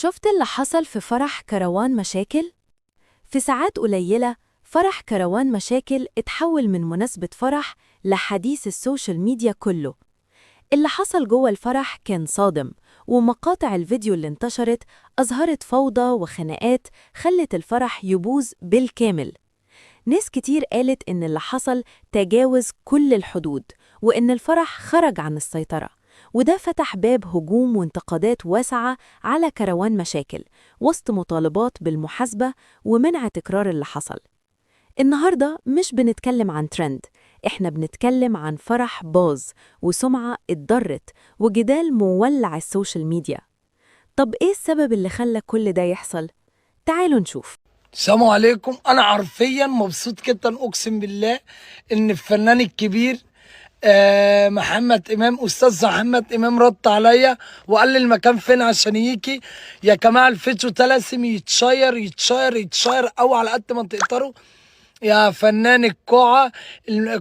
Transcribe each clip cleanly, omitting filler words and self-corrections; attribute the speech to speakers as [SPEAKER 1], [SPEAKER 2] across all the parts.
[SPEAKER 1] شفت اللي حصل في فرح كروان مشاكل؟ في ساعات قليلة فرح كروان مشاكل اتحول من مناسبة فرح لحديث السوشيال ميديا كله. اللي حصل جوه الفرح كان صادم، ومقاطع الفيديو اللي انتشرت أظهرت فوضى وخناقات خلت الفرح يبوظ بالكامل. ناس كتير قالت إن اللي حصل تجاوز كل الحدود، وإن الفرح خرج عن السيطرة، وده فتح باب هجوم وانتقادات واسعة على كروان مشاكل، وسط مطالبات بالمحاسبة ومنع تكرار اللي حصل. النهاردة مش بنتكلم عن ترند، إحنا بنتكلم عن فرح باظ وسمعة اتضرت وجدال مولع السوشيال ميديا. طب إيه السبب اللي خلى كل ده يحصل؟ تعالوا نشوف.
[SPEAKER 2] السلام عليكم. انا حرفيا مبسوط جدا، اقسم بالله ان الفنان الكبير محمد امام، استاذ محمد امام، رد عليا وقال لي المكان فين عشان يجي. يا جماعه الفيديو ده لازم يتشير يتشير يتشير او على قد ما تقدروا. يا فنان القاعة،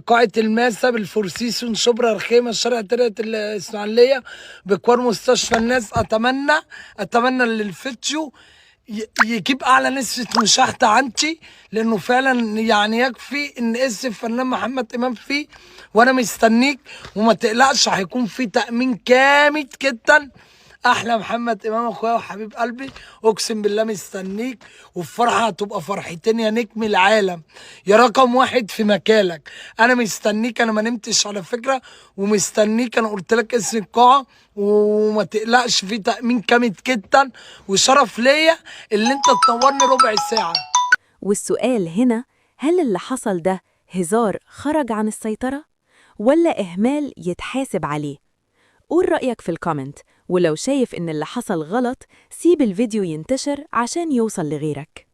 [SPEAKER 2] قاعة الماسة بالفورسيسون شبرا رخيمة شارع ترعة الإسماعيلية بكوار مستشفى الناس. أتمنى ان الفيديو يجيب أعلى نسبة مشاهدة عندي، لأنه فعلا يعني يكفي إن اسم الفنان محمد إمام فيه. وأنا مستنيك وما تقلقش، هيكون فيه تأمين جامد جدا. احلى محمد امام اخويا وحبيب قلبي، اقسم بالله مستنيك. والفرحه هتبقى فرحتين يا نجم العالم، يا رقم واحد في مكانك. انا مستنيك، انا ما نمتش على فكره ومستنيك. انا قلت لك اسم القاعه وما تقلقش، في تامين جامد جدا. وشرف ليا اللي انت تنورني ربع ساعه.
[SPEAKER 1] والسؤال هنا، هل اللي حصل ده هزار خرج عن السيطرة؟ ولا إهمال يتحاسب عليه؟ قول رأيك في الكومنت، ولو شايف إن اللي حصل غلط سيب الفيديو ينتشر عشان يوصل لغيرك.